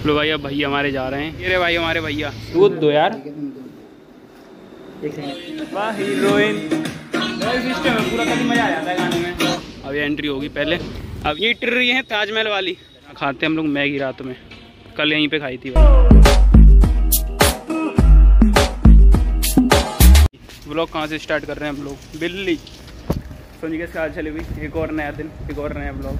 लो भाई, अब भैया हमारे जा रहे हैं। ये रे भाई हमारे भैया, दूध दो यार। वाह हीरोइन, सिस्टम है पूरा, कभी मजा आ जाता है गाने में। अब ये एंट्री होगी पहले। अब ये टिर्री है ताजमहल वाली, खाते हम लोग मैगी रात में, कल यहीं पे खाई थी। व्लॉग कहाँ से स्टार्ट कर रहे हैं हम लोग? बिल्ली सोनी के साथ चले हुई, एक और नया दिन, एक और नया व्लॉग।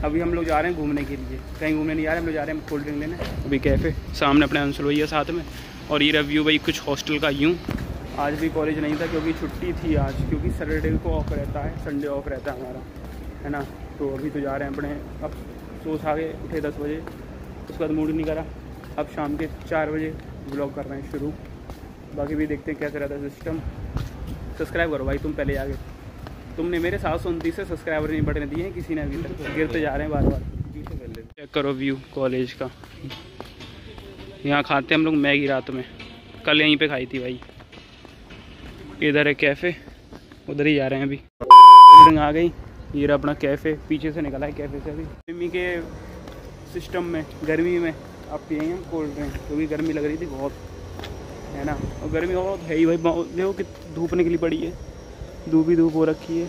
अभी हम लोग जा रहे हैं घूमने के लिए, कहीं घूमने नहीं जा रहे हम लोग, जा रहे हैं कोल्ड ड्रिंक लेने। अभी कैफ़े सामने अपने अंशुल भैया साथ में, और ये रिव्यू भाई कुछ हॉस्टल का। यूँ आज भी कॉलेज नहीं था क्योंकि छुट्टी थी आज, क्योंकि सैटरडे को ऑफ रहता है, संडे ऑफ रहता है हमारा, है ना। तो अभी तो जा रहे हैं अपने, अब सोच आ गए, उठे 10 बजे, उसके बाद मूड नहीं करा, अब शाम के 4 बजे व्लॉग कर रहे हैं शुरू। बाकी भी देखते हैं कैसे रहता है सिस्टम। सब्सक्राइब करो भाई, तुम पहले आगे, तुमने मेरे 729 से सब्सक्राइबर नहीं बढ़ने दिए हैं किसी ने अभी तक, गिरते जा रहे हैं बार बार। चेक करो व्यू कॉलेज का, यहाँ खाते हम लोग मैगी रात में, कल यहीं पे खाई थी भाई। इधर है कैफ़े, उधर ही जा रहे हैं अभी। आ गई, ये रहा अपना कैफ़े, पीछे से निकला है कैफ़े से। अभी गर्मी के सिस्टम में, गर्मी में अब पिए हैं कोल्ड ड्रिंक, क्योंकि गर्मी लग रही थी बहुत, है ना। और गर्मी बहुत है ही भाई, देखो कि धूप निकली पड़ी है, धूप ही धूप हो रखी है।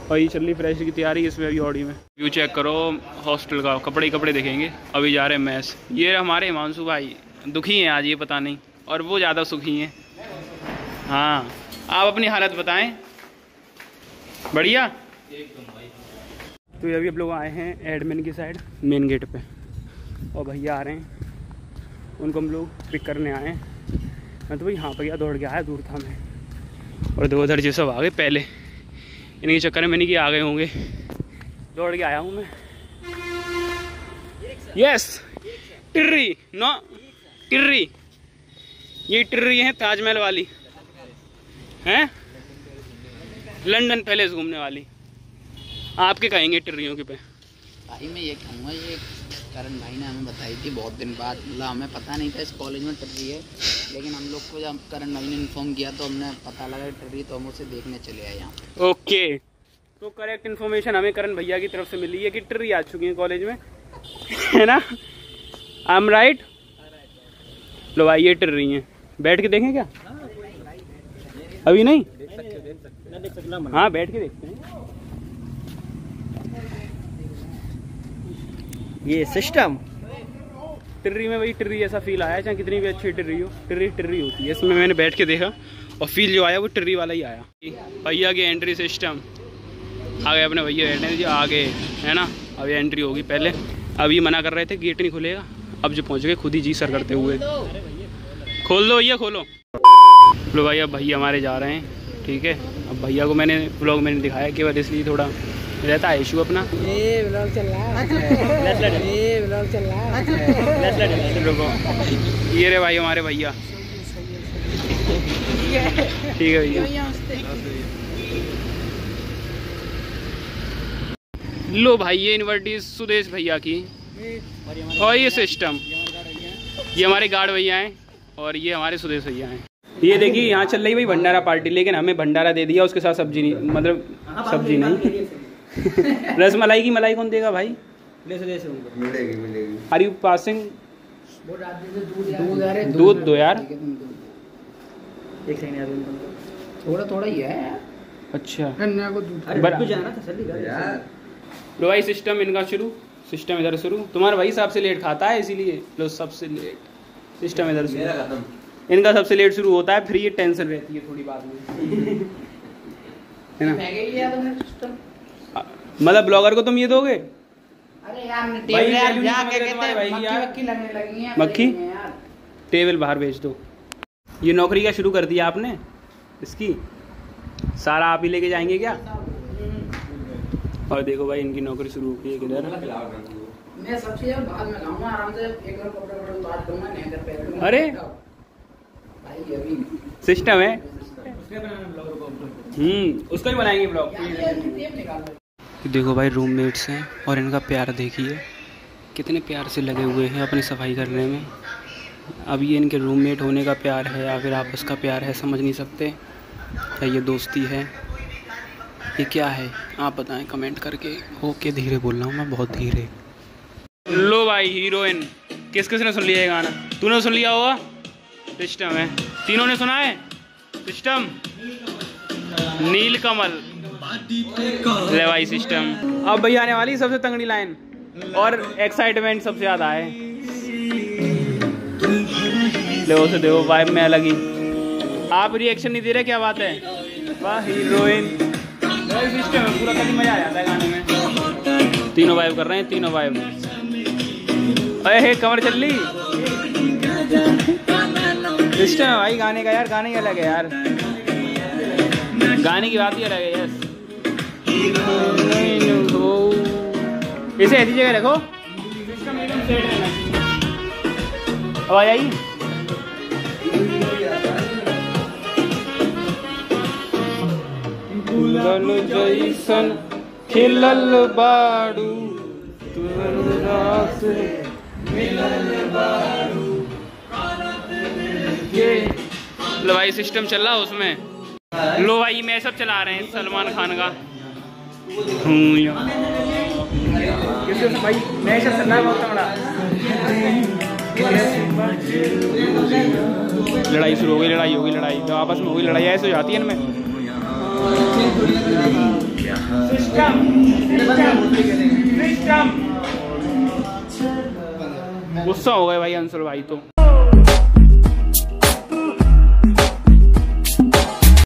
और ये चल रही फ्रेश की तैयारी इसमें अभी ऑडी में। व्यू चेक करो हॉस्टल का, कपड़े ही कपड़े देखेंगे। अभी जा रहे हैं मैस। ये हमारे हिमांशु भाई दुखी हैं आज, ये पता नहीं, और वो ज़्यादा सुखी हैं। हाँ, आप अपनी हालत बताएं। बढ़िया। तो अभी अब लोग आए हैं एडमिन की साइड, मेन गेट पे, और भैया आ रहे हैं, उनको हम लोग पिक करने आए हैं। मैं तो भाई यहाँ पर गया, दौड़ के आया, दूर था मैं, और दो उधर जो सब आ गए पहले, इनके चक्कर में मैंने कि आ गए होंगे, दौड़ के आया हूँ मैं। यस, टिर्री नो टिर्री, ये टिर्री है ताजमहल वाली, हैं लंदन पैलेस घूमने वाली। आपके कहेंगे टिर्रियों के पे? भाई मैं ये कहूँगा, ये करण भाई ने हमें बताई थी बहुत दिन बाद, मतलब हमें पता नहीं था इस कॉलेज में टिर्री है, लेकिन हम लोग को जब करण भाई ने इन्फॉर्म किया तो हमने पता लगा टिर्री, तो हम उसे देखने चले आए यहाँ। ओके, तो करेक्ट इन्फॉर्मेशन हमें करण भैया की तरफ से मिली है कि टिर्री आ चुकी है कॉलेज में, है ना। I am right? लो भाई ये टिर्री हैं, बैठ के देखें क्या? अभी नहीं, हाँ बैठ के देखते हैं। ये सिस्टम टिर्री में भाई, टिर्री ऐसा फील आया, चाहे कितनी भी अच्छी टिर्री हो, टिर्री टिर्री होती है। इसमें मैंने बैठ के देखा और फील जो आया वो टिर्री वाला ही आया। भैया की एंट्री सिस्टम आ गए, अपने भैया बैठने जी आ गए, है ना। अभी एंट्री होगी पहले, अभी मना कर रहे थे गेट नहीं खुलेगा, अब जो पहुँच गए खुद ही जी सर करते हुए। खोल दो भैया, खोलो। लो भाई, अब भैया हमारे जा रहे हैं, ठीक है। अब भैया को मैंने व्लॉग में दिखाया केवल इसलिए, थोड़ा रहता है इशू अपना। ये व्लॉग चल रहा है, ये व्लॉग चल रहा है। ये रे भाई हमारे भैया, ठीक है भैया। लो भाई, ये यूनिवर्सिटी सुदेश भैया की, और ये सिस्टम, ये हमारे गार्ड भैया हैं, और ये हमारे सुदेश भैया हैं। ये देखिए यहाँ चल रही भाई भंडारा पार्टी, लेकिन हमें भंडारा दे दिया, उसके साथ सब्जी नहीं, मतलब सब्जी नहीं। रसमलाई की मलाई कौन देगा भाई? मिलेगी। Are you passing? दूध दो यार। थोड़ा थोड़ा ही है। अच्छा, लो भाई सिस्टम इनका शुरू, सिस्टम इधर शुरू। तुम्हारा भाई सबसे लेट खाता है इसीलिए, लो सबसे लेट सिस्टम इधर शुरू, इनका सबसे लेट शुरू होता है, फिर ये टेंशन रहती है थोड़ी बाद में, है ना। मतलब ब्लॉगर को तुम ये दोगे? अरे यार मक्खी टेबल बाहर भेज दो। ये नौकरी क्या शुरू कर दिया आपने इसकी? सारा आप ही लेके जाएंगे क्या? और देखो भाई इनकी नौकरी शुरू हो गई है किधर। मैं सब चीज़ बाद में लाऊंगा, आराम से एक बार कपड़े उतार दूंगा, नहीं कर पाएगा। अरे भाई अभी सिस्टम है, उसका ही बनाएंगे ब्लॉग। देखो भाई रूममेट्स हैं, और इनका प्यार देखिए, कितने प्यार से लगे हुए हैं अपनी सफाई करने में। अब ये इनके रूममेट होने का प्यार है या फिर आपस का प्यार है, समझ नहीं सकते। या ये दोस्ती है, ये क्या है आप बताएं कमेंट करके। ओके, धीरे बोल रहा हूँ मैं, बहुत धीरे। लो भाई हीरोइन, किस किसने सुन लिया ये गाना? तूने सुन लिया होगा? सिस्टम है, तीनों ने सुना है। सिस्टम, नीलकमल, ले भाई सिस्टम। अब भैया आने वाली सबसे तंगड़ी लाइन और एक्साइटमेंट सबसे ज़्यादा है। ले उसे देखो वाइब में अलग ही। आप रिएक्शन नहीं दे रहे, क्या बात है? वाह हीरोइन, सिस्टम है पूरा, कभी मजा आ जाता है गाने में। तीनों वाइब कर रहे हैं, तीनों वाइब। अरे कमर चल ली। सिस्टम है भाई गाने का यार, गाने ही अलग है यार, गाने की बात ही अलग है। यस, इसे ऐसी जगह रखो, सिस्टम एकदम सेट रहना चाहिए। आवाज आई? जैसन खिलल बाड़ू लो भाई सिस्टम चल रहा उसमें। लो भाई मैं सब चला रहे हैं सलमान खान का। भाई मैं सब चल रहा है बहुत तगड़ा। लड़ाई शुरू हो गई, लड़ाई होगी, लड़ाई तो आपस में होगी, लड़ाई ऐसे हो जाती है इनमें। सिस्टम सिस्टम गुस्सा हो गए भाई अंसुर भाई तो।